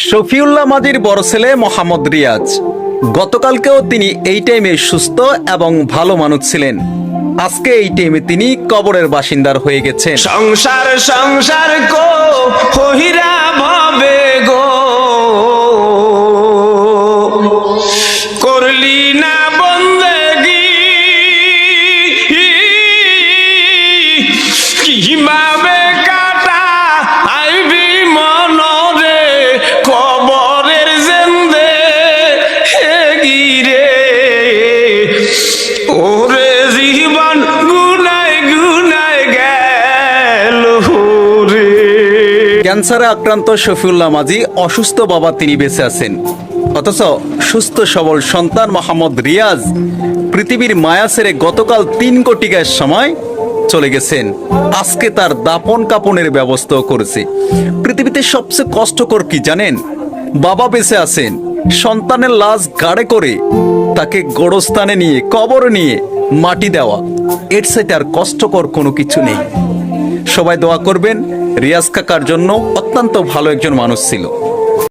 শফিউল্লাহ মাজির বড় ছেলে মোহাম্মদ রিয়াজ গতকালকেও তিনি এই টাইমে সুস্থ এবং ভালো মানুষ ছিলেন। আজকে এই টাইমে তিনি কবরের বাসিন্দার হয়ে গেছেন। সংসার সংসার কো হইরা ভাবে গো করলি না বন্দেগি কিভাবে কাটা আইবি মনরে কবরের জেন্দে হেগিরে ওরে জীবন গুনায় গুনায় গেল রে। ক্যান্সারে আক্রান্ত শফিউল্লাহ মাজি অসুস্থ বাবা তিনি বেঁচে আছেন, অথচ সুস্থ সবল সন্তান মোহাম্মদ রিয়াজ পৃথিবীর মায়া ছেড়ে গতকাল 3 কোটি গায়ের সময় চলে গেছেন। আজকে তার দাপন কাপনের ব্যবস্থাও করেছে। পৃথিবীতে সবচেয়ে কষ্টকর কি জানেন? বাবা বেঁচে আছেন, সন্তানের লাশ গাড়ে করে তাকে গোরস্থানে নিয়ে কবরে নিয়ে মাটি দেওয়া, এর সাথে আর কষ্টকর কোনো কিছু নেই। সবাই দোয়া করবেন, রিয়াজ কাকার জন্য অত্যন্ত ভালো একজন মানুষ ছিল।